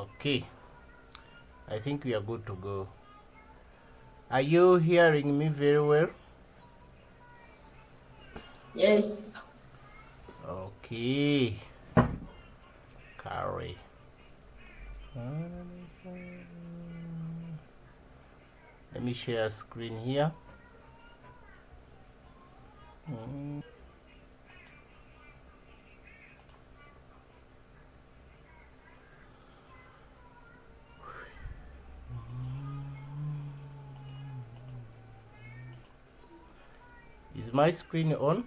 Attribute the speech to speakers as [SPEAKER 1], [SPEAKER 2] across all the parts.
[SPEAKER 1] Okay, I think we are good to go. Are you hearing me very well?
[SPEAKER 2] Yes.
[SPEAKER 1] Okay, carry. Let me share a screen here. Is my screen on?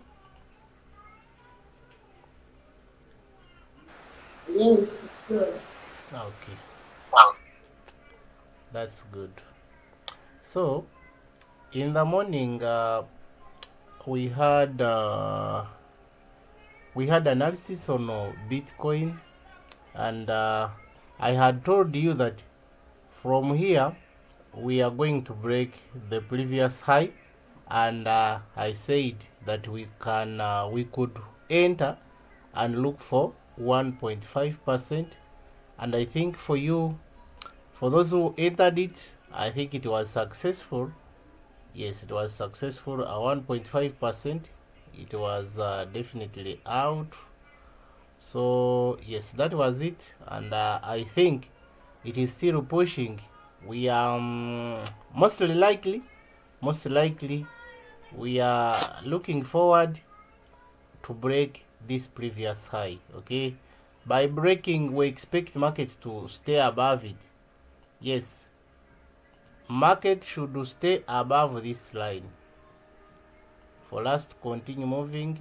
[SPEAKER 2] Yes, sure.
[SPEAKER 1] Okay, that's good. So, in the morning, we had uh, we had analysis on Bitcoin, and I had told you that from here we are going to break the previous high, and I said that we could enter and look for 1.5%, and I think for those who entered it, I think it was successful. Yes, it was successful. 1.5%. It was definitely out. So yes, that was it, and I think it is still pushing. We are most likely, we are looking forward to break this previous high. Okay, by breaking, we expect market to stay above it. Yes, market should stay above this line. For us to continue moving,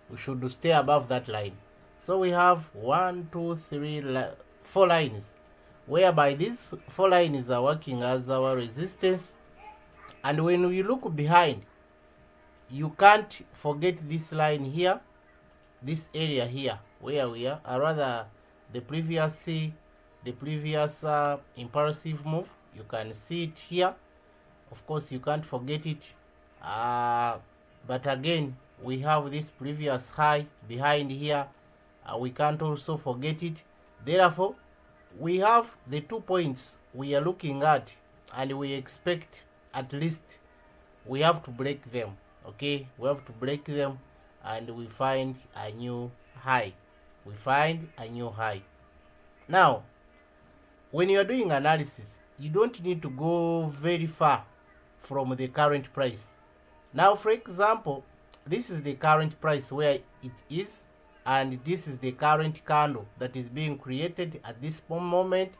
[SPEAKER 1] we should stay above that line. So we have 4 lines, whereby these 4 lines are working as our resistance. And when we look behind, you can't forget this line here, this area here, where we are, or rather the previous impulsive move. You can see it here. Of course, you can't forget it. But again, we have this previous high behind here. We can't also forget it. Therefore, we have the 2 points we are looking at, and we expect at least we have to break them. Okay, we have to break them, and we find a new high. We find a new high. Now, when you are doing analysis, you don't need to go very far from the current price. Now, for example, this is the current price where it is, and this is the current candle that is being created at this moment.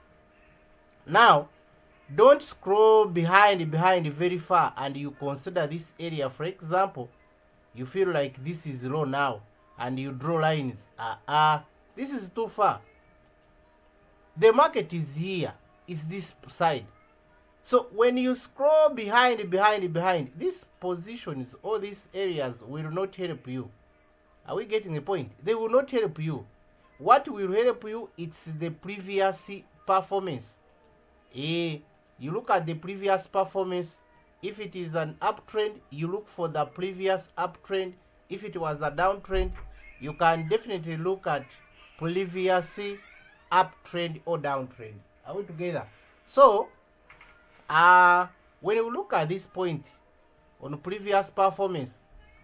[SPEAKER 1] Now, don't scroll behind very far and you consider this area. For example, you feel like this is low now and you draw lines. This is too far. The market is here, is this side. So when you scroll behind, these positions, all these areas will not help you. Are we getting the point? They will not help you. What will help you? It's the previous performance. You look at the previous performance. If it is an uptrend, you look for the previous uptrend. If it was a downtrend, you can definitely look at previous uptrend or downtrend. Are we together? So, when you look at this point on previous performance,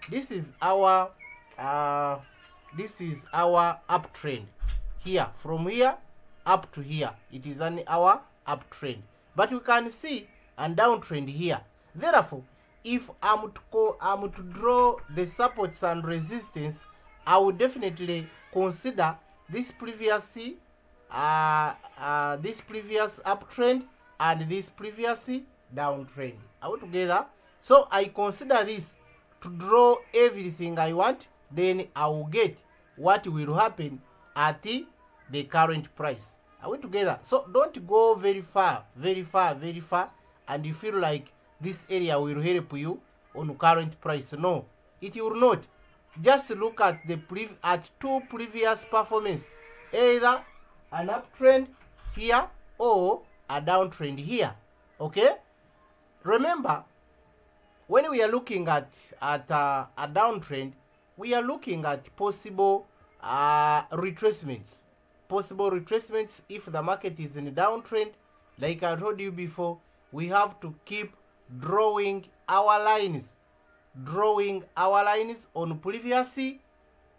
[SPEAKER 1] this is our uptrend here. From here up to here, it is our uptrend, but we can see a downtrend here. Therefore, if I'm to draw the supports and resistance, I would definitely consider this previous uptrend and this previous downtrend. Are we together? So I consider this to draw everything I want, then I will get what will happen at the current price. Are we together? So don't go very far, and you feel like this area will help you on current price. No, it will not. Just look at two previous performance, either an uptrend here or a downtrend here. Okay, remember, when we are looking at a downtrend, we are looking at possible retracements. possible retracements if the market is in a downtrend. Like I told you before, we have to keep drawing our lines on previous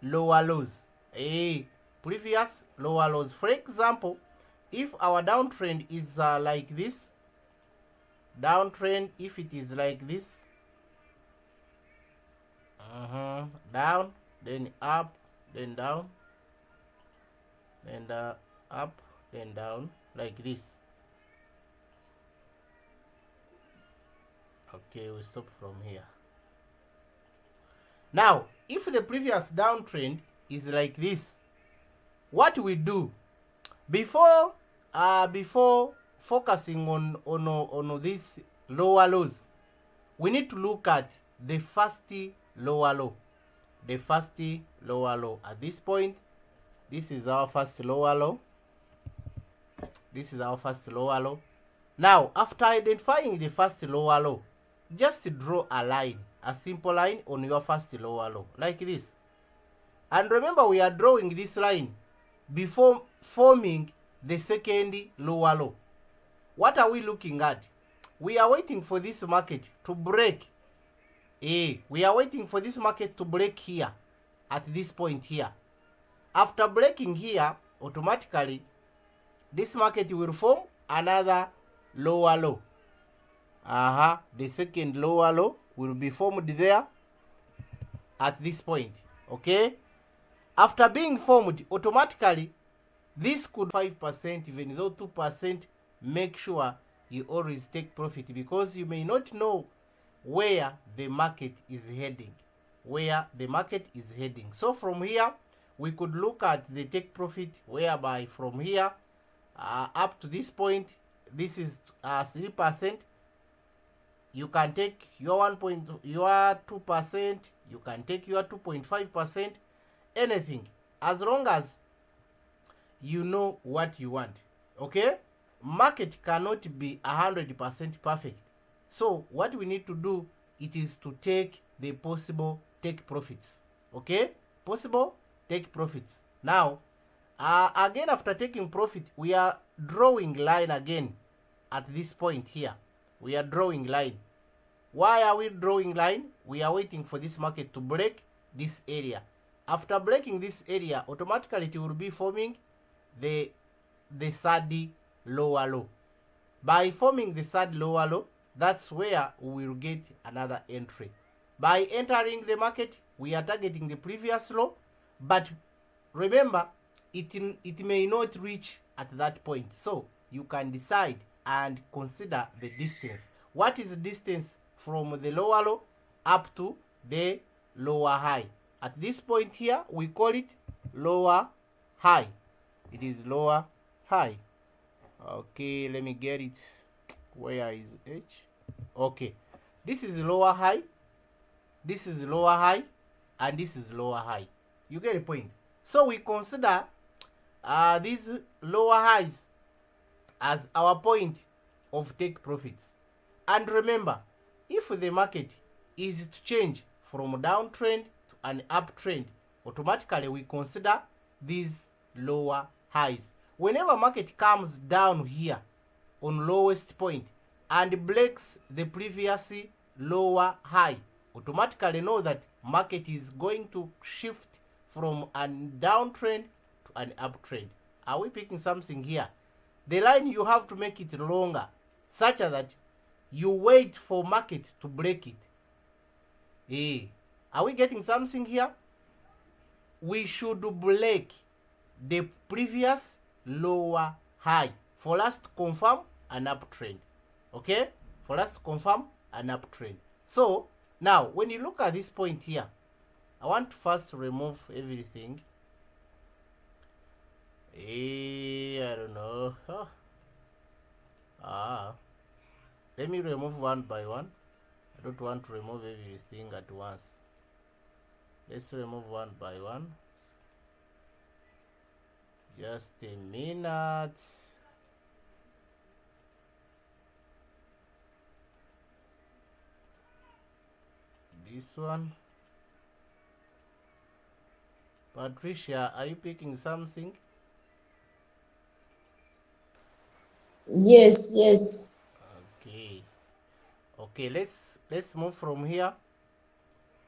[SPEAKER 1] lower lows. Previous lower lows. For example, if our downtrend is like this, if it is like this, down, then up, then down, and up, then down, like this. Okay, we stop from here. Now, if the previous downtrend is like this, what we do before focusing on these lower lows, we need to look at the first lower low. At this point, this is our first lower low. Now, after identifying the first lower low, just draw a line, a simple line on your first lower low, like this. And remember, we are drawing this line before forming the second lower low. What are we looking at? We are waiting for this market to break. We are waiting for this market to break here, at this point here. After breaking here, automatically, this market will form another lower low. The second lower low will be formed there at this point. Okay, after being formed, automatically this could 5%, even though 2%. Make sure you always take profit, because you may not know where the market is heading. So from here we could look at the take profit, whereby from here up to this point, this is 3%. You can take your 2%, you can take your 2.5%, anything, as long as you know what you want. Okay, market cannot be 100% perfect. So what we need to do, it is to take the possible take profits. Okay, possible take profits. Now again, after taking profit, we are drawing line again at this point here. We are drawing line. Why are we drawing line? We are waiting for this market to break this area. After breaking this area, automatically it will be forming the third lower low. By forming the third lower low, that's where we will get another entry. By entering the market, we are targeting the previous low, but remember, it may not reach at that point. So you can decide and consider the distance. What is the distance from the lower low up to the lower high? At this point here, we call it lower high. It is lower high. Okay, let me get it. Where is H? Okay, this is lower high, this is lower high, and this is lower high. You get the point. So we consider these lower highs as our point of take profits. And remember, if the market is to change from downtrend to an uptrend, automatically we consider these lower highs. Whenever market comes down here on lowest point and breaks the previous lower high, automatically know that market is going to shift from a downtrend to an uptrend. Are we picking something here? The line, you have to make it longer, such that you wait for market to break it. Are we getting something here? We should break the previous lower high for us to confirm an uptrend. Okay, for us to confirm an uptrend. So now when you look at this point here, I want to first remove everything. I don't know. Let me remove one by one. I don't want to remove everything at once. Let's remove one by one. Just a minute. This one. Patricia, are you picking something?
[SPEAKER 2] Yes, yes.
[SPEAKER 1] Okay. Okay, let's move from here.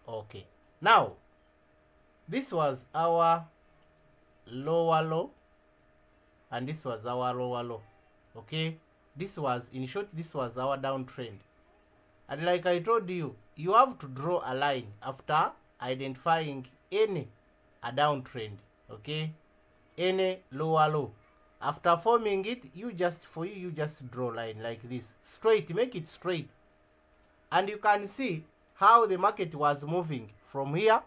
[SPEAKER 1] Okay. Now, this was our lower low, and this was our lower low. Okay, this was, in short, this was our downtrend. And like I told you, you have to draw a line after identifying any a downtrend. Okay, any lower low. After forming it, you just draw line like this, straight, make it straight, and you can see how the market was moving from here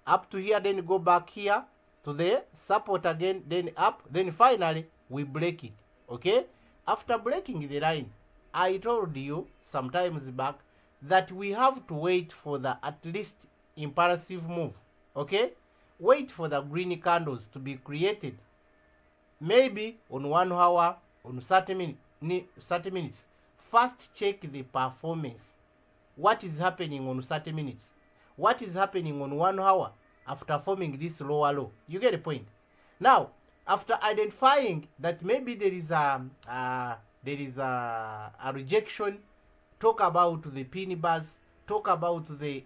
[SPEAKER 1] up to here, then go back here to the support again, then up, then finally we break it. Okay, after breaking the line, I told you sometimes back that we have to wait for the at least impulsive move. Okay, wait for the green candles to be created, maybe on 1 hour, on 30 minutes. First check the performance. What is happening on 30 minutes? What is happening on 1 hour after forming this lower low? You get the point. Now, after identifying that maybe there is a rejection, talk about the pin bars, talk about the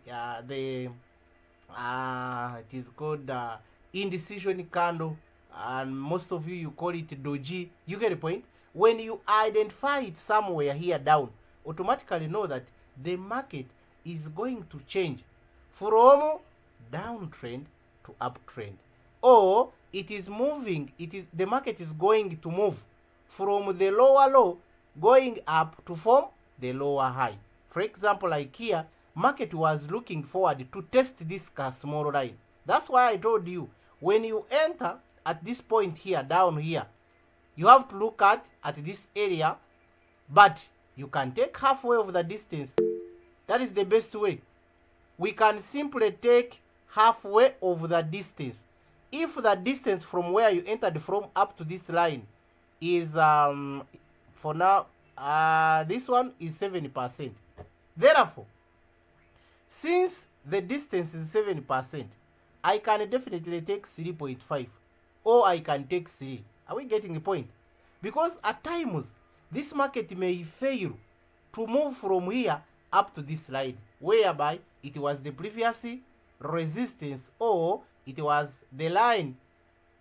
[SPEAKER 1] it is called indecision candle, and most of you call it doji. You get the point. When you identify it somewhere here down, automatically know that the market is going to change from downtrend to uptrend, or it is moving, the market is going to move from the lower low going up to form the lower high. For example, like here, market was looking forward to test this small line. That's why I told you, when you enter at this point here, down here, you have to look at this area, but you can take halfway of the distance. That is the best way. We can simply take halfway of the distance. If the distance from where you entered from up to this line is for now this one is 70%. Therefore, since the distance is 70%, I can definitely take 3.5, or I can take 3. Are we getting the point? Because at times this market may fail to move from here up to this line, whereby it was the previous resistance, or it was the line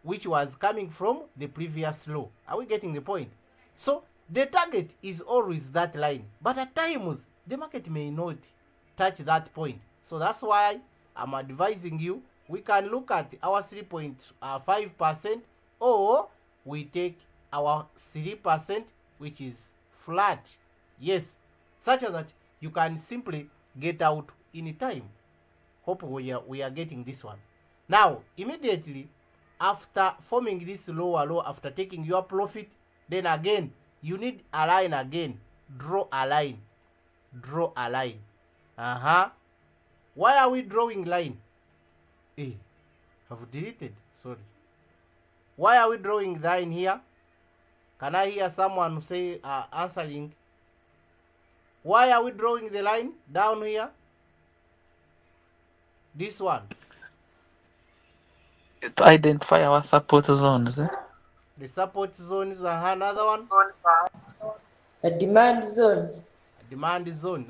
[SPEAKER 1] which was coming from the previous low. Are we getting the point? So the target is always that line, but at times the market may not touch that point. So that's why I'm advising you, we can look at our 3.5%, or we take our 3%, which is flat. Yes, such that you can simply get out in time. Hope we are getting this one. Now, immediately after forming this lower low, after taking your profit, then again you need a line again. Draw a line. Draw a line. Why are we drawing line? I've deleted. Sorry. Why are we drawing the line here? Can I hear someone say answering? Why are we drawing the line down here? This one.
[SPEAKER 3] To identify our support zones.
[SPEAKER 1] The support zone is another one.
[SPEAKER 2] A demand zone.
[SPEAKER 1] A demand zone.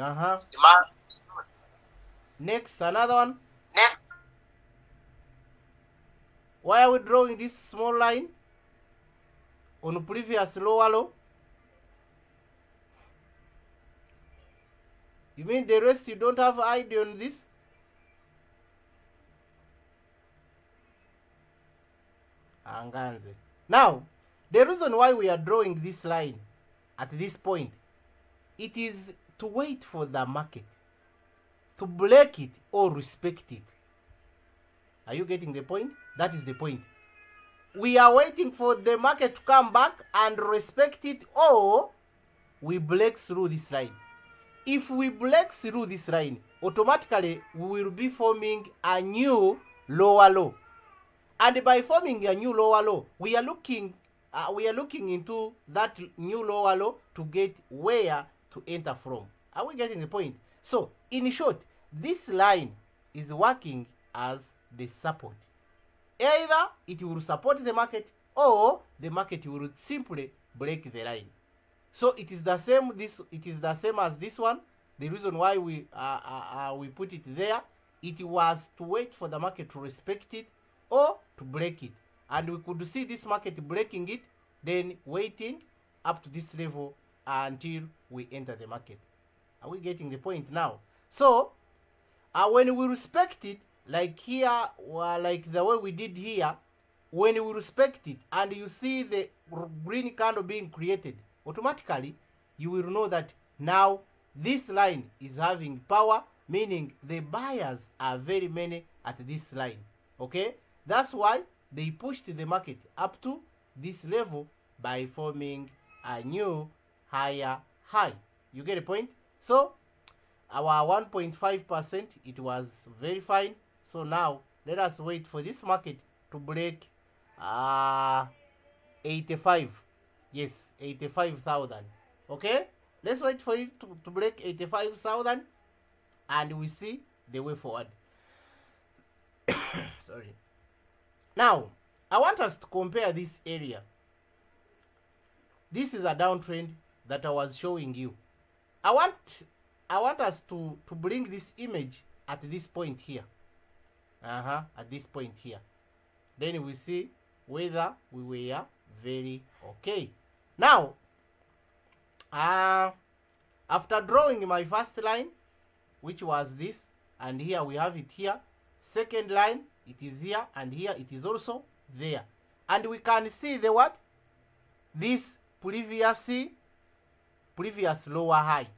[SPEAKER 1] Next, another one. Why are we drawing this small line on previous lower low? You mean the rest you don't have idea on this? Anganze. Now, the reason why we are drawing this line at this point, it is to wait for the market to break it or respect it. Are you getting the point? That is the point. We are waiting for the market to come back and respect it, or we break through this line. If we break through this line, automatically we will be forming a new lower low. And by forming a new lower low, we are looking into that new lower low to get where to enter from. Are we getting the point? So, in short, this line is working as the support. Either it will support the market, or the market will simply break the line. So it is the same. It is the same as this one. The reason why we put it there, it was to wait for the market to respect it or to break it, and we could see this market breaking it, then waiting up to this level until we enter the market. Are we getting the point now? So when we respect it, like here, like the way we did here, when we respect it and you see the green candle being created, automatically you will know that now this line is having power, meaning the buyers are very many at this line. Okay, that's why they pushed the market up to this level by forming a new higher high. You get the point? So our 1.5%, it was very fine. So now let us wait for this market to break 85. Yes, 85,000. Okay, let's wait for it to break 85,000 and we see the way forward. Sorry. Now I want us to compare this area. This is a downtrend that I was showing you. I want us to bring this image at this point here. At this point here. Then we see whether we were very okay. Now, after drawing my first line, which was this, and here we have it here. Second line, it is here, and here it is also there. And we can see the what? This previous lower high.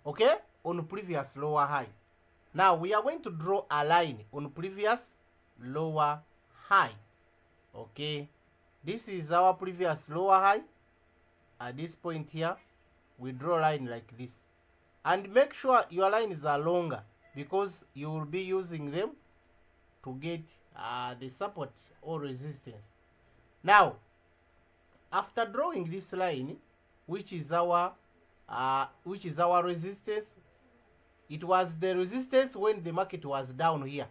[SPEAKER 1] Okay? On previous lower high. Now we are going to draw a line on previous lower high. Okay? This is our previous lower high. At this point here, we draw a line like this. And make sure your lines are longer because you will be using them to get the support or resistance. Now, after drawing this line, which is our resistance, it was the resistance when the market was down here.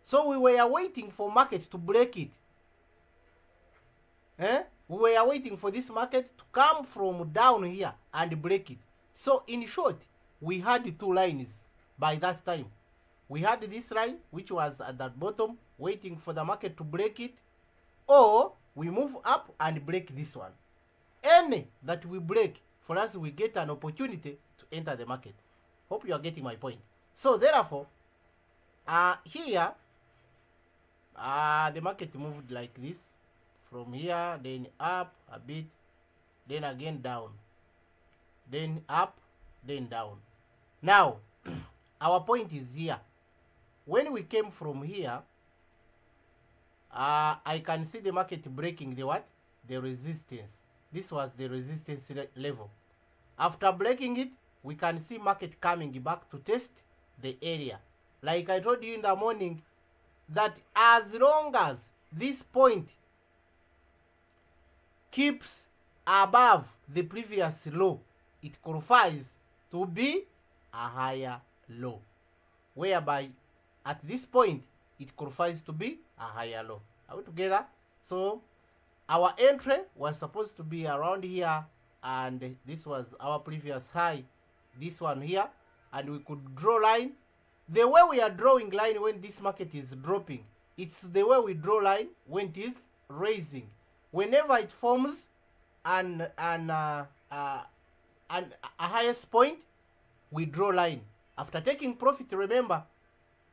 [SPEAKER 1] So we were waiting for market to break it. We were waiting for this market to come from down here and break it. So in short, we had two lines by that time. We had this line, which was at the bottom, waiting for the market to break it, or we move up and break this one. Any that we break, for us, we get an opportunity to enter the market. Hope you are getting my point. So therefore, here, the market moved like this. From here, then up a bit, then again down. Then up, then down. Now, our point is here. When we came from here, I can see the market breaking the what? The resistance. This was the resistance level. After breaking it, we can see market coming back to test the area. Like I told you in the morning, that as long as this point keeps above the previous low, it qualifies to be a higher low. Whereby at this point, it qualifies to be a higher low. Are we together? So our entry was supposed to be around here, and this was our previous high, this one here, and we could draw line. The way we are drawing line when this market is dropping, it's the way we draw line when it is raising. Whenever it forms a highest point, we draw line. After taking profit, remember,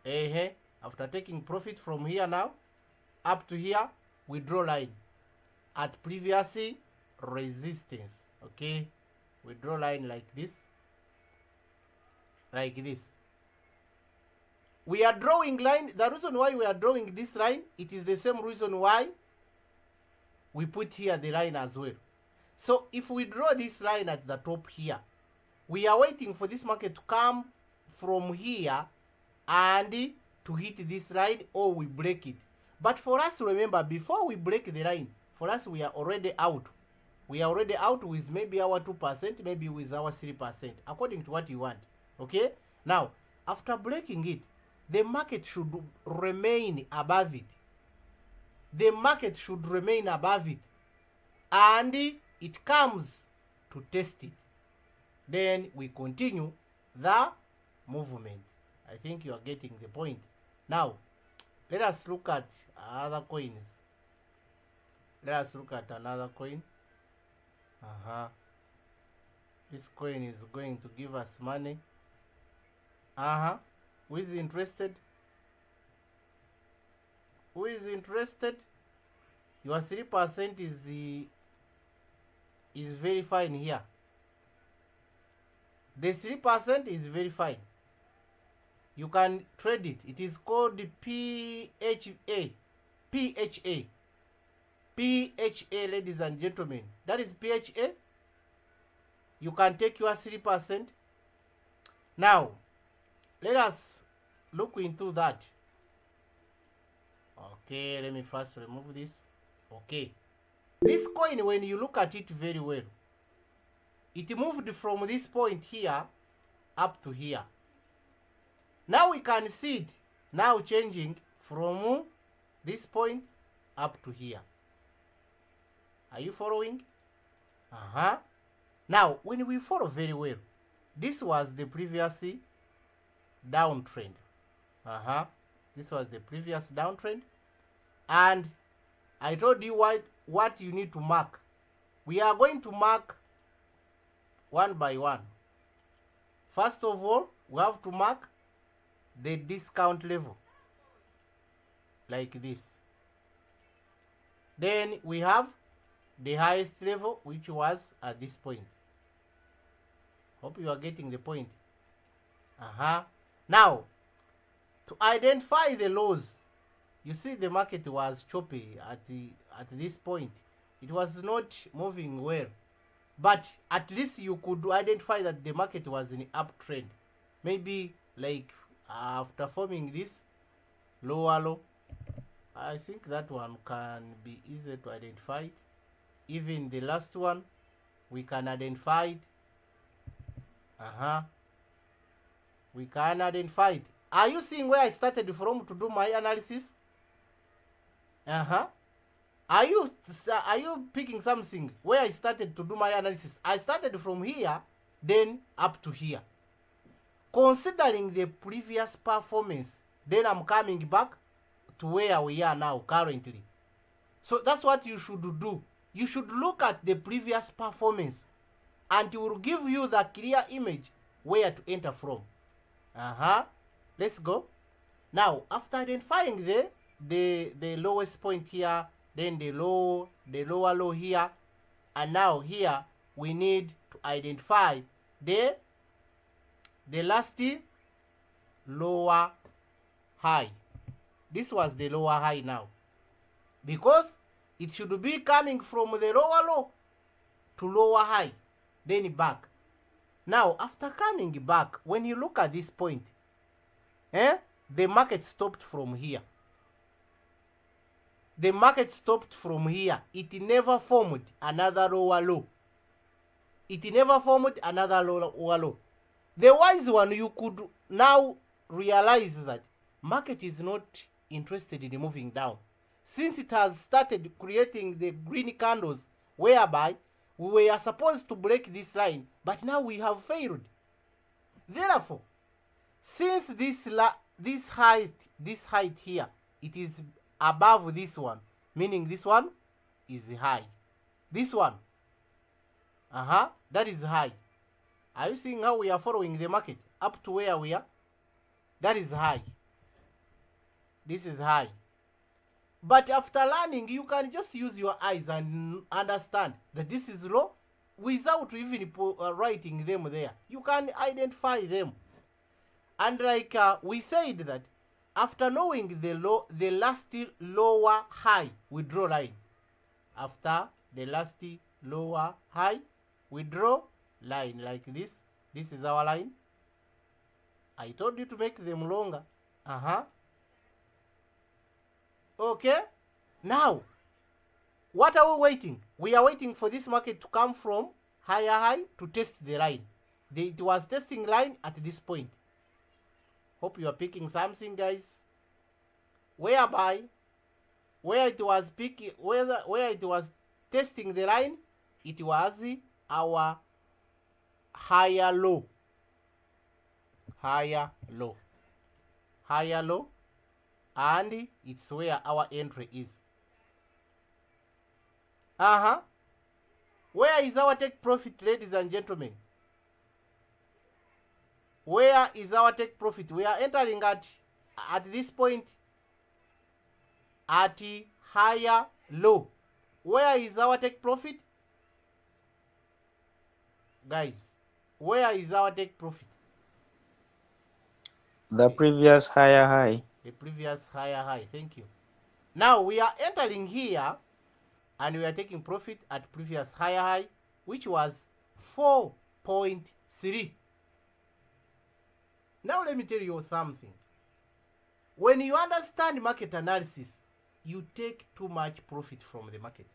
[SPEAKER 1] after taking profit from here now up to here, we draw line at previous resistance. Okay, we draw line like this, we are drawing line. The reason why we are drawing this line, it is the same reason why we put here the line as well. So if we draw this line at the top here, we are waiting for this market to come from here and to hit this line, or we break it. But for us, remember, before we break the line, for us, we are already out. We are already out with maybe our 2%, maybe with our 3%, according to what you want. Okay? Now, after breaking it, the market should remain above it. The market should remain above it. And it comes to test it. Then we continue the movement. I think you are getting the point. Now, let us look at other coins. Let us look at another coin. This coin is going to give us money. Who is interested? Who is interested? Your 3% is very fine here. The 3% is very fine. You can trade it. It is called PHA. PHA. PHA, ladies and gentlemen. That is PHA. You can take your 3%. Now, let us look into that. Okay, let me first remove this. Okay. This coin, when you look at it very well, it moved from this point here up to here. Now we can see it now changing from this point up to here. Are you following? Now, when we follow very well, this was the previous downtrend. This was the previous downtrend. And I told you what you need to mark. We are going to mark one by one. First of all, we have to mark the discount level, like this. Then we have the highest level, which was at this point. Hope you are getting the point. Now, to identify the lows, you see the market was choppy at this point. It was not moving well. But at least you could identify that the market was in uptrend. Maybe like after forming this lower low, I think that one can be easy to identify. Even the last one, we can identify it. We can identify it. Are you seeing where I started from to do my analysis? Are you picking something where I started to do my analysis? I started from here, then up to here. Considering the previous performance, then I'm coming back to where we are now currently. So that's what you should do. You should look at the previous performance, and it will give you the clear image where to enter from. Let's go. Now, after identifying the lowest point here, then the lower low here, and now here we need to identify the last lower high. This was the lower high now, because it should be coming from the lower low to lower high, then back. Now, after coming back, when you look at this point, the market stopped from here. The market stopped from here. It never formed another lower low. It never formed another lower low. The wise one, you could now realize that market is not interested in moving down, since it has started creating the green candles, whereby we were supposed to break this line, but now we have failed. Therefore, since this height here, it is above this one, meaning this one is high. This one, that is high. Are you seeing how we are following the market up to where we are? That is high. This is high. But after learning, you can just use your eyes and understand that this is low without even writing them there. You can identify them. And like we said that after knowing the last lower high, we draw line. After the last lower high, we draw line like this. This is our line. I told you to make them longer. Okay. Now, what are we waiting? We are waiting for this market to come from higher high to test the line. It was testing line at this point. Hope you are picking something, guys. Whereby, where it was picking, where it was testing the line, it was our higher low, higher low, higher low, and it's where our entry is. Where is our take profit, ladies and gentlemen? Where is our take profit? We are entering at this point at higher low. Where is our take profit? Guys, where is our take profit?
[SPEAKER 3] The previous higher high.
[SPEAKER 1] The previous higher high. Thank you. Now we are entering here and we are taking profit at previous higher high, which was 4.3. Now let me tell you something. When you understand market analysis, you take too much profit from the market.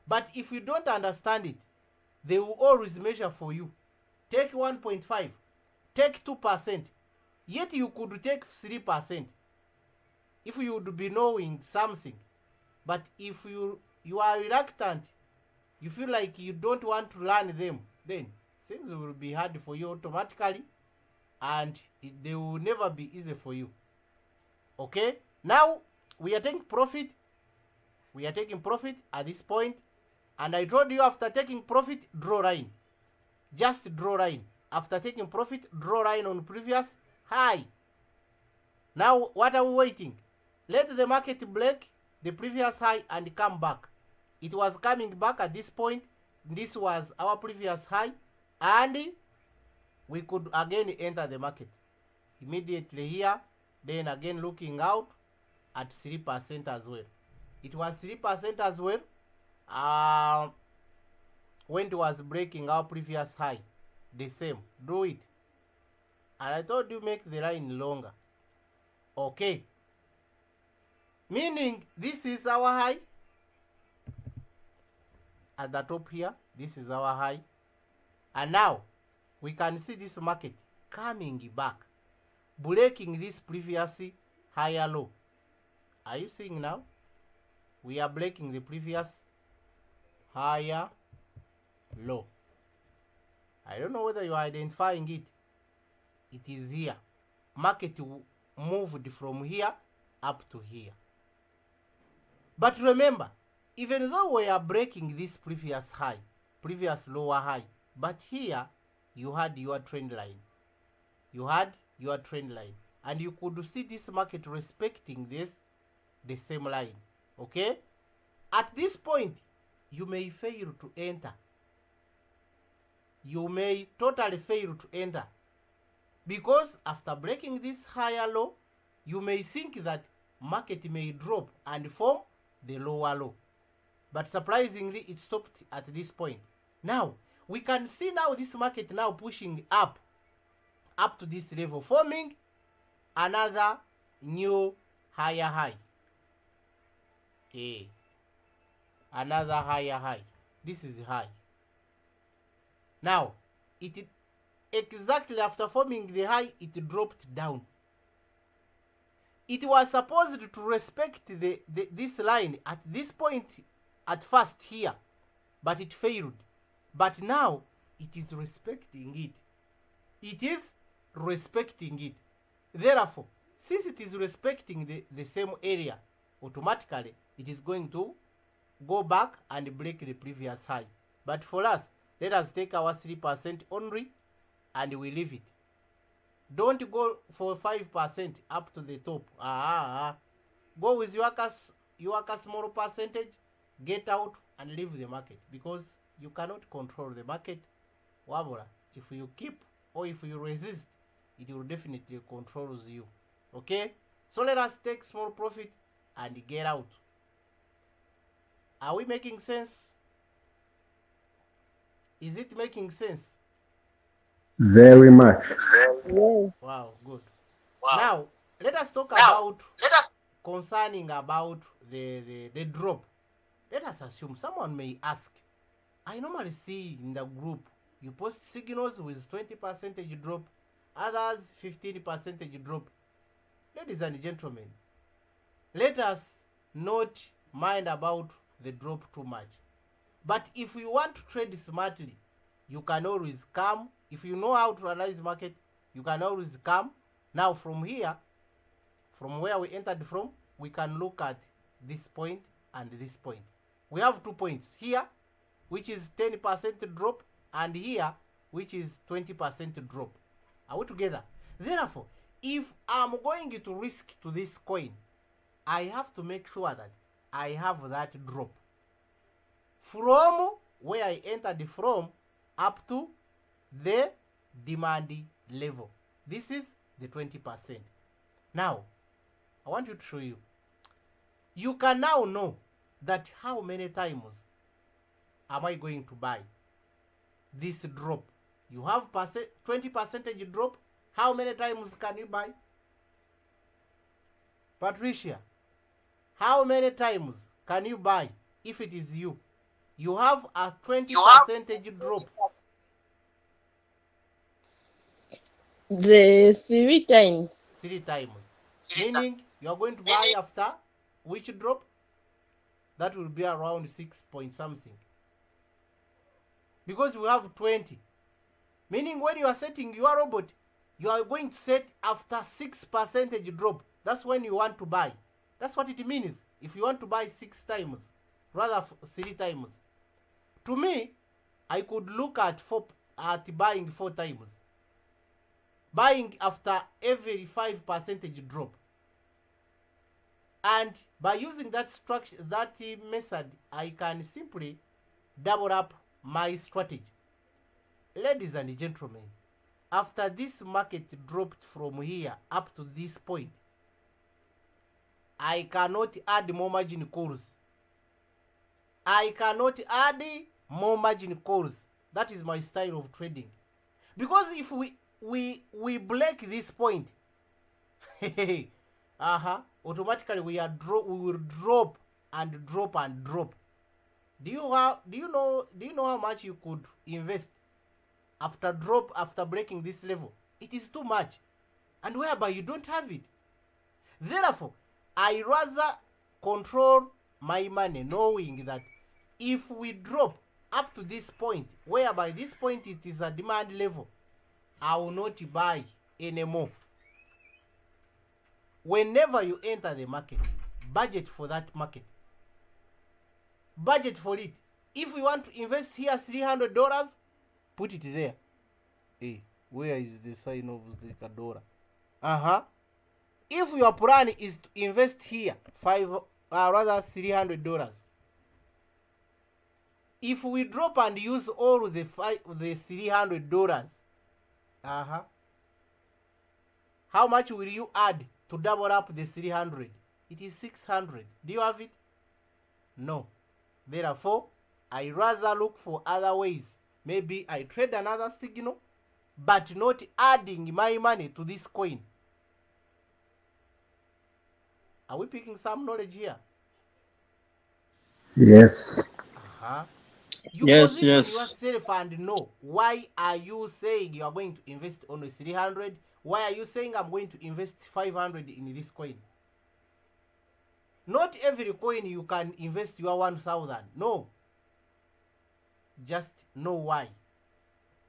[SPEAKER 1] But if you don't understand it, they will always measure for you. Take 1.5, take 2%, yet you could take 3% if you would be knowing something. But if you are reluctant, you feel like you don't want to learn them, then things will be hard for you automatically, and they will never be easy for you. Okay, now we are taking profit. We are taking profit at this point, and I told you after taking profit, draw line. Just draw line. After taking profit, draw line on previous high. Now what are we waiting? Let the market break the previous high and come back. It was coming back at this point. This was our previous high, and we could again enter the market immediately here. Then again looking out at 3% as well. It was 3% as well when it was breaking our previous high. The same, do it. And I told you make the line longer. Okay, meaning this is our high at the top here. This is our high, and now we can see this market coming back, breaking this previous higher low. Are you seeing now? We are breaking the previous higher low. I don't know whether you are identifying it. It is here. Market moved from here up to here. But remember, even though we are breaking this previous high, previous lower high, but here you had your trend line. You had your trend line, and you could see this market respecting the same line. Okay, at this point you may fail to enter. You may totally fail to enter, because after breaking this higher low, you may think that market may drop and form the lower low, but surprisingly it stopped at this point. Now we can see now this market now pushing up to this level, forming another new higher high. Another higher high. This is high. Now it exactly after forming the high, it dropped down. It was supposed to respect this line at this point at first here, but it failed. But now it is respecting it. It is respecting it. Therefore, since it is respecting the same area, automatically it is going to go back and break the previous high. But for us, let us take our 3% only and we leave it. Don't go for 5% up to the top. Go with your small percentage, get out and leave the market, because you cannot control the market. Wabula, if you keep or if you resist, it will definitely control you. Okay, so let us take small profit and get out. Are we making sense? Is it making sense?
[SPEAKER 4] Very much.
[SPEAKER 2] Yes.
[SPEAKER 1] Wow, good. Wow. Now let us talk concerning about the drop. Let us assume someone may ask, I normally see in the group you post signals with 20% drop, others 15% drop. Ladies and gentlemen, let us not mind about the drop too much. But if you want to trade smartly, you can always come If you know how to analyze market, you can always come. Now from here, from where we entered from, we can look at this point and this point. We have 2 points here, which is 10% drop, and here, which is 20% drop. Are we together? Therefore, if I'm going to risk to this coin, I have to make sure that I have that drop from where I entered from up to the demand level. This is the 20%. Now, I want you to show you. You can now know that how many times am I going to buy this drop. You have 20% drop. How many times can you buy? Patricia, how many times can you buy if it is you? You have a 20% drop.
[SPEAKER 2] The 3 times.
[SPEAKER 1] 3 times. Meaning you are going to buy after which drop? That will be around 6 point something. Because we have 20. Meaning when you are setting your robot, you are going to set after 6% drop. That's when you want to buy. That's what it means. If you want to buy 6 times, rather 3 times. To me, I could look at buying 4 times. Buying after every 5% drop. And by using that structure, that method, I can simply double up my strategy. Ladies and gentlemen, after this market dropped from here up to this point, I cannot add more margin calls. I cannot add more margin calls. That is my style of trading. Because if we break this point, automatically we will drop and drop and drop. Do you know how much you could invest after breaking this level? It is too much, and whereby you don't have it. Therefore, I rather control my money, knowing that if we drop up to this point, whereby this point it is a demand level, I will not buy anymore. Whenever you enter the market, budget for that market. Budget for it. If we want to invest here $300, put it there. Hey, where is the sign of the dollar? If your plan is to invest here $300, if we drop and use all the $300, how much will you add to double up the 300? It is 600. Do you have it? No. Therefore, I rather look for other ways. Maybe I trade another signal, but not adding my money to this coin. Are we picking some knowledge here?
[SPEAKER 4] Yes.
[SPEAKER 1] You
[SPEAKER 3] Yes,
[SPEAKER 1] position
[SPEAKER 3] yes.
[SPEAKER 1] yourself and know why are you saying you are going to invest only 300? Why are you saying I'm going to invest 500 in this coin? Not every coin you can invest your 1,000. No. Just know why.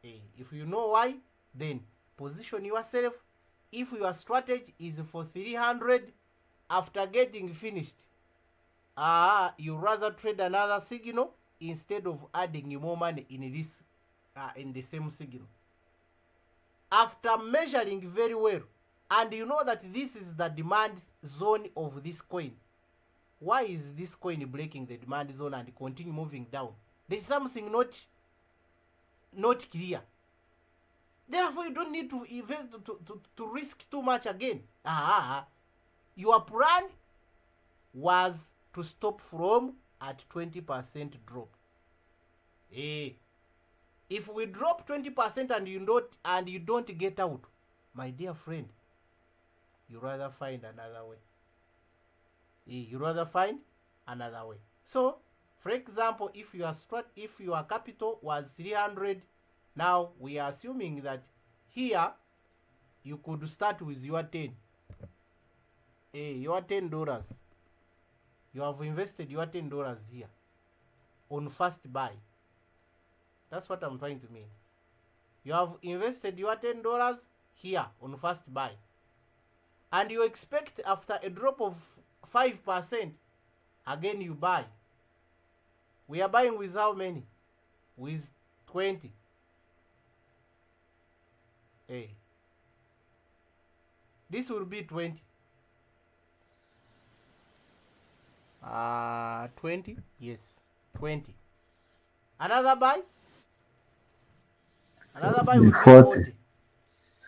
[SPEAKER 1] If you know why, then position yourself. If your strategy is for 300, after getting finished, you rather trade another signal instead of adding more money in this in the same signal. After measuring very well, and you know that this is the demand zone of this coin, why is this coin breaking the demand zone and continue moving down? There is something not clear. Therefore, you don't need to invest to risk too much again. Your plan was to stop from at 20% drop. If we drop 20% and you don't get out, my dear friend, you rather find another way. You rather find another way. So, for example, if your capital was 300, now we are assuming that here you could start with your 10. Your $10. You have invested your $10 here on first buy. That's what I'm trying to mean. You have invested your $10 here on first buy, and you expect after a drop of 5%, again you buy. We are buying with how many? With 20. Hey, this will be 20. 20, yes, 20. Another buy will be 40.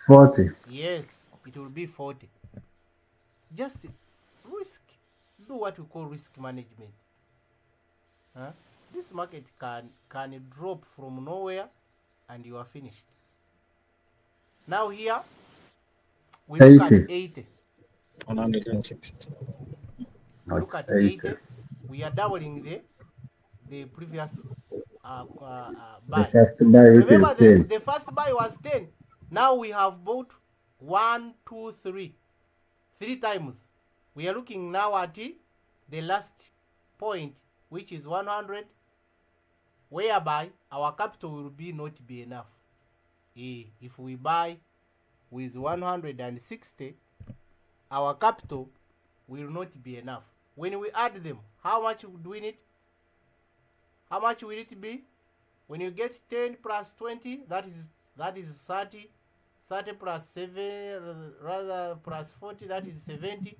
[SPEAKER 4] 40.
[SPEAKER 1] Yes, it will be 40. Just risk, do what we call risk management. This market can drop from nowhere and you are finished. Now here we look at 80.
[SPEAKER 3] 160.
[SPEAKER 1] Look at 80. We are doubling the previous buy. Remember the first buy was 10. Now we have bought 1, 2, 3. 3 times. We are looking now at the last point, which is 100, whereby our capital will not be enough. If we buy with 160, our capital will not be enough. When we add them, how much do we need? How much will it be? When you get 10 plus 20, that is 30. 30 plus 7, rather plus 40, that is 70.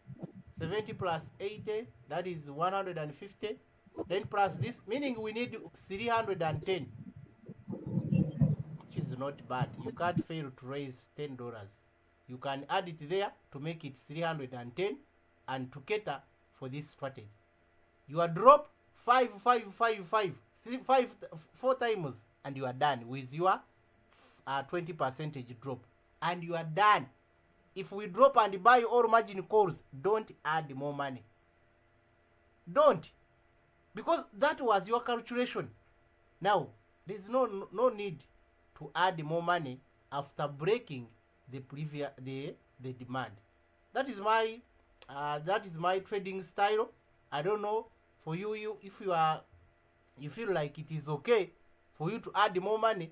[SPEAKER 1] 70 plus 80, that is 150. Then plus this, meaning we need 310, which is not bad. You can't fail to raise $10. You can add it there to make it 310 and to cater for this strategy. You are drop 4 times and you are done with your 20% drop, and you are done. If we drop and buy all margin calls, don't add more money. Don't, because that was your calculation. Now there's no need to add more money after breaking the previous the demand. That is my trading style. I don't know for you, if you feel like it is okay for you to add more money,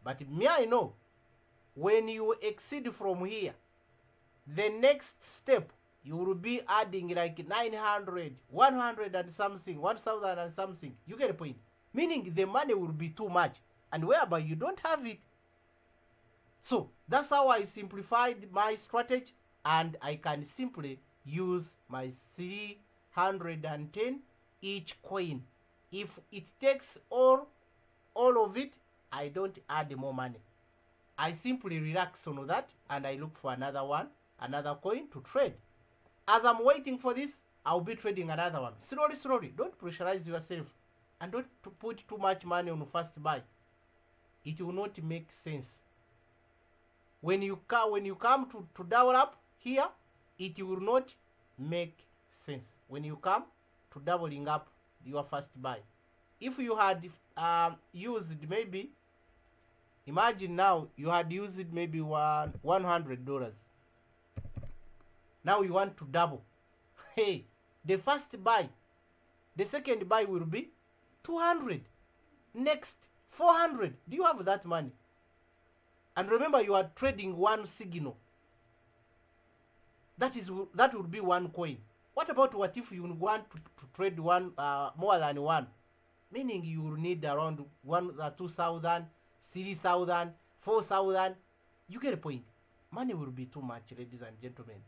[SPEAKER 1] but me, I know when you exceed from here, the next step you will be adding like 900, 100 and something, 1000 and something. You get a point? Meaning the money will be too much, and whereby you don't have it. So that's how I simplified my strategy, and I can simply use my 310 each coin. If it takes all of it, I don't add more money. I simply relax on that and I look for another coin to trade. As I'm waiting for this, I'll be trading another one. Slowly. Don't pressurize yourself and don't put too much money on first buy. It will not make sense. When you come to double up here, it will not make sense. When you come to doubling up your first buy, if you had used maybe, imagine now you had used maybe $100. Now you want to double. Hey, the first buy, the second buy will be 200. Next 400. Do you have that money? And remember, you are trading one signal. That would be one coin. What if you want to trade one more than one? Meaning you will need around 2,000, 3,000, 4,000. You get a point. Money will be too much, ladies and gentlemen,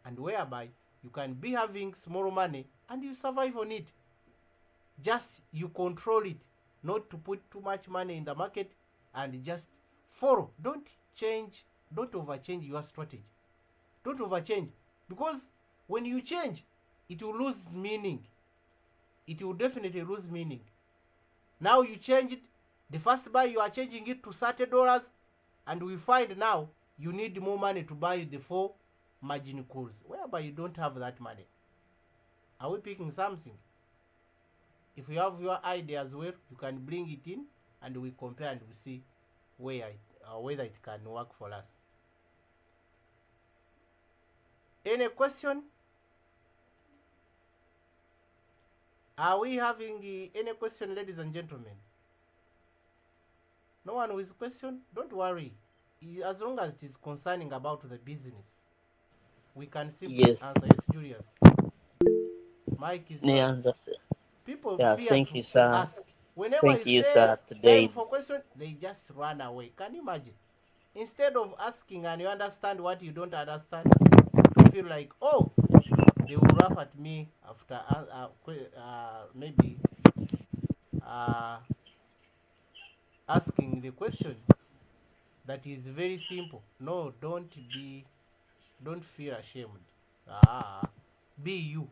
[SPEAKER 1] and whereby you can be having small money and you survive on it. Just you control it, not to put too much money in the market, and just follow. Don't overchange your strategy. Don't overchange, because when you change, it will lose meaning. It will definitely lose meaning. Now you change it. The first buy, you are changing it to $30, and we find now you need more money to buy the 4 margin calls, whereby you don't have that money. Are we picking something? If you have your idea as well, you can bring it in and we compare and we see whether it can work for us. Any question? Are we having any question, ladies and gentlemen? No one with question? Don't worry. As long as it is concerning about the business, we can simply
[SPEAKER 5] Yes.
[SPEAKER 1] answer. Yes, Julius. Mike is yours.
[SPEAKER 5] Yeah, that's it.
[SPEAKER 1] People
[SPEAKER 5] Yeah,
[SPEAKER 1] fear
[SPEAKER 5] thank
[SPEAKER 1] to
[SPEAKER 5] you, sir.
[SPEAKER 1] ask. Whenever
[SPEAKER 5] Thank
[SPEAKER 1] you
[SPEAKER 5] you,
[SPEAKER 1] say
[SPEAKER 5] sir.
[SPEAKER 1] time
[SPEAKER 5] Today,
[SPEAKER 1] for question, they just run away. Can you imagine? Instead of asking and you understand what you don't understand, you feel like, oh, they will laugh at me after maybe uh, asking the question that is very simple. No, don't feel ashamed. Ah, be you.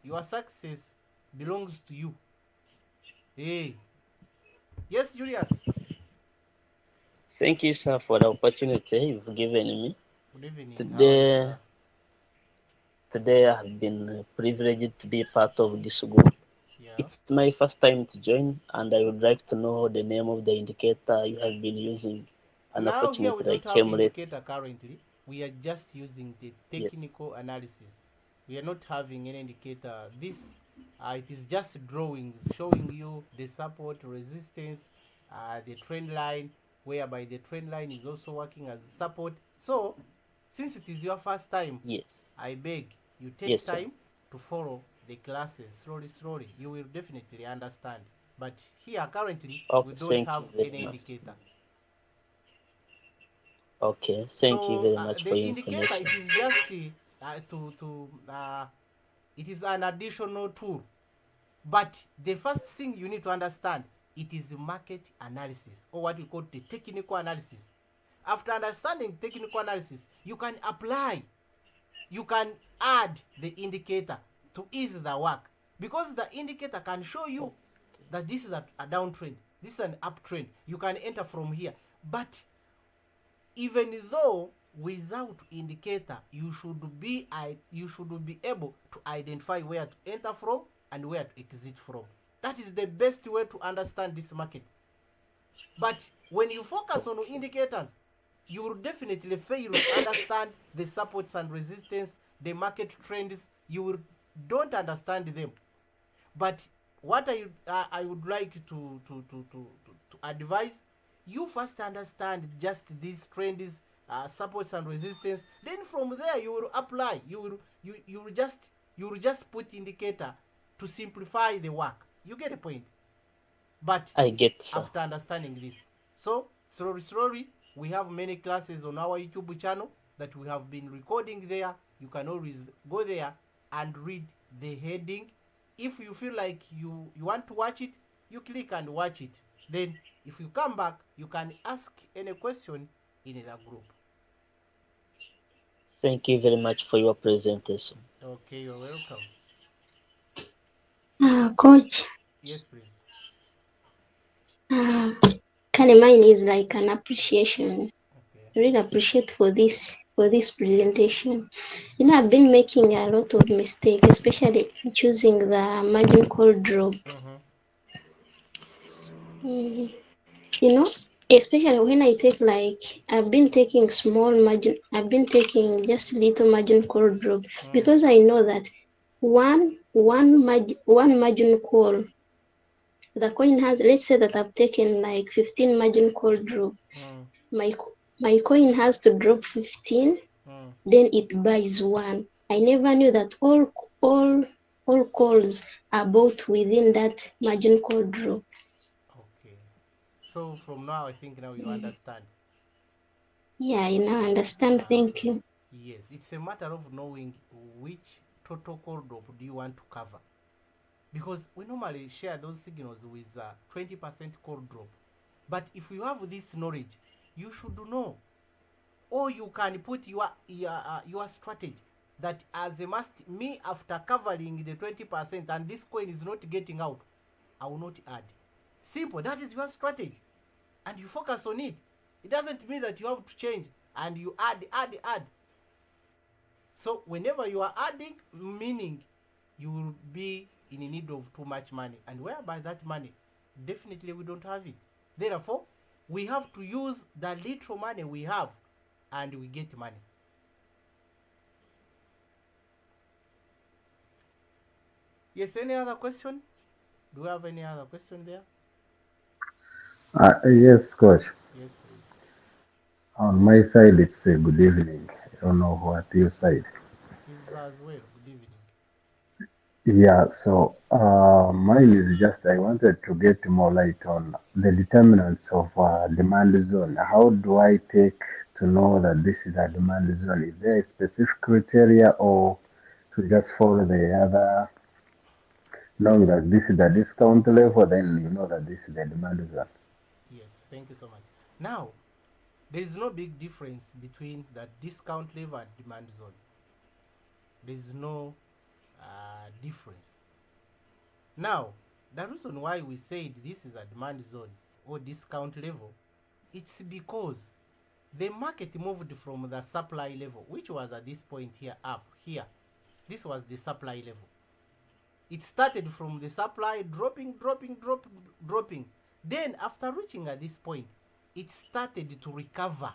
[SPEAKER 1] Your success belongs to you. Hey, yes, Julius.
[SPEAKER 5] thank you, sir, for the opportunity you've given me.
[SPEAKER 1] Good evening. How are you,
[SPEAKER 5] Today,
[SPEAKER 1] sir?
[SPEAKER 5] today I have been privileged to be part of this group.
[SPEAKER 1] Yeah.
[SPEAKER 5] It's my first time to join, and I would like to know the name of the indicator you have been using.
[SPEAKER 1] Now here we
[SPEAKER 5] Unfortunately, I
[SPEAKER 1] don't have
[SPEAKER 5] came late.
[SPEAKER 1] indicator currently. We are just using the
[SPEAKER 5] Yes,
[SPEAKER 1] technical analysis. We are not having any indicator. This it is just drawings showing you the support, resistance, the trend line, whereby the trend line is also working as support. So, since it is your first time,
[SPEAKER 5] yes,
[SPEAKER 1] I beg you take
[SPEAKER 5] yes, sir.
[SPEAKER 1] time to follow the classes slowly. You will definitely understand. But here currently we
[SPEAKER 5] Okay,
[SPEAKER 1] don't
[SPEAKER 5] thank
[SPEAKER 1] have
[SPEAKER 5] you very
[SPEAKER 1] any
[SPEAKER 5] much.
[SPEAKER 1] indicator.
[SPEAKER 5] Okay, thank you
[SPEAKER 1] So
[SPEAKER 5] very much
[SPEAKER 1] the
[SPEAKER 5] for your
[SPEAKER 1] indicator
[SPEAKER 5] information.
[SPEAKER 1] it is just it is an additional tool. But the first thing you need to understand, it is the market analysis, or what we call the technical analysis. After understanding technical analysis, you can apply, you can add the indicator to ease the work, because the indicator can show you that this is a downtrend, this is an uptrend. You can enter from here, but even though without indicator you should be able to identify where to enter from and where to exit from. That is the best way to understand this market. But when you focus on indicators, you will definitely fail to understand the supports and resistance, the market trends. You will don't understand them. But what I would like to advise you, first understand just these trends, supports and resistance. Then from there you will apply. You will just put indicator to simplify the work. You get the point. But
[SPEAKER 5] I get, sir.
[SPEAKER 1] after understanding this, so slowly we have many classes on our YouTube channel that we have been recording there. You can always go there and read the heading. If you feel like you want to watch it, you click and watch it. Then if you come back, you can ask any question in the group.
[SPEAKER 5] Thank you very much for your presentation.
[SPEAKER 1] Okay, you're welcome.
[SPEAKER 2] Coach,
[SPEAKER 1] Yes, please.
[SPEAKER 2] uh, kind of mine is like an appreciation.
[SPEAKER 1] Okay.
[SPEAKER 2] Really appreciate for this presentation. You know, I've been making a lot of mistakes, especially choosing the margin call drop.
[SPEAKER 1] Mm-hmm.
[SPEAKER 2] Mm, you know, especially when I take like I've been taking small margin, I've been taking just little margin call drop
[SPEAKER 1] Mm.
[SPEAKER 2] because I know that one margin call, the coin has, let's say that I've taken like 15 margin call drop.
[SPEAKER 1] Mm.
[SPEAKER 2] My coin has to drop 15,
[SPEAKER 1] Mm.
[SPEAKER 2] then it buys one. I never knew that all calls are bought within that margin call drop.
[SPEAKER 1] Okay. So from now, I think now you
[SPEAKER 2] Mm.
[SPEAKER 1] understand.
[SPEAKER 2] Yeah, I now understand. Thank
[SPEAKER 1] Okay.
[SPEAKER 2] you.
[SPEAKER 1] Yes, it's a matter of knowing which total call drop do you want to cover. Because we normally share those signals with 20% call drop. But if you have this knowledge, you should know. Or you can put your strategy that as a must, me after covering the 20% and this coin is not getting out, I will not add. Simple, that is your strategy. And you focus on it. It doesn't mean that you have to change and you add. So whenever you are adding, meaning you will be in need of too much money, and whereby that money, definitely we don't have it. Therefore, we have to use the little money we have, and we get money. Yes, any other question? Do we have any other question there?
[SPEAKER 4] Yes, coach.
[SPEAKER 1] Yes, please.
[SPEAKER 4] On my side, it's a good evening. I don't know what your side.
[SPEAKER 1] It is as well. Good evening.
[SPEAKER 4] Yeah, so mine is just I wanted to get more light on the determinants of demand zone. How do I take to know that this is a demand zone? Is there a specific criteria or to just follow the other, knowing that this is the discount level, then you know that this is the demand zone?
[SPEAKER 1] Yes, thank you so much. Now, there is no big difference between the discount level and demand zone. There is no difference. Now, the reason why we said this is a demand zone or discount level, it's because the market moved from the supply level, which was at this point here up here. This was the supply level. It started from the supply dropping, dropping. Then after reaching at this point, it started to recover.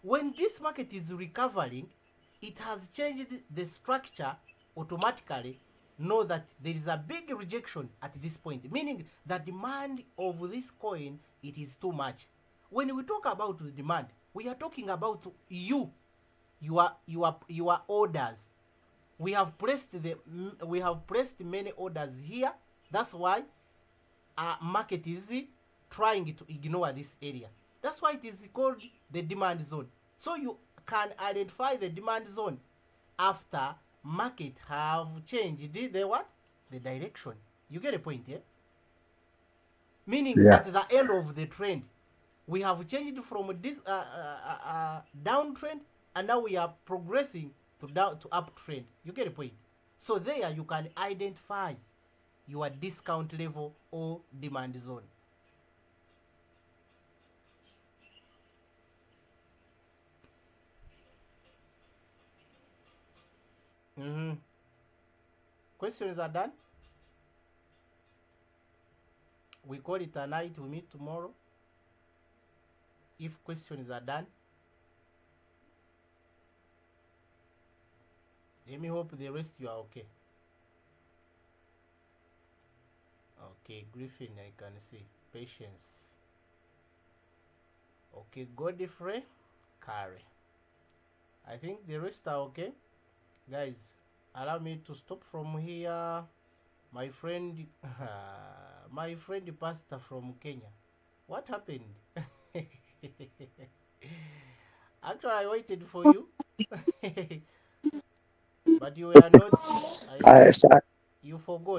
[SPEAKER 1] When this market is recovering, it has changed the structure automatically. Know that there is a big rejection at this point, meaning the demand of this coin, it is too much. When we talk about the demand, we are talking about your orders. We have placed many orders here. That's why market is trying to ignore this area. That's why it is called the demand zone. So you can identify the demand zone after market have changed the what? The direction. You get a point here? Meaning
[SPEAKER 4] Yeah,
[SPEAKER 1] at the end of the trend, we have changed from this downtrend, and now we are progressing to uptrend. You get a point? So there you can identify your discount level or demand zone. Mm-hmm. Questions are done. We call it a night. We meet tomorrow. If questions are done, let me hope the rest you are okay. Okay, Griffin, I can see. Patience. Okay, Godfrey, Carry. I think the rest are okay. Guys, allow me to stop from here. My friend, my friend pastor from Kenya. What happened? Actually, I waited for you, but you were not. I think
[SPEAKER 3] Sir,
[SPEAKER 1] you forgot.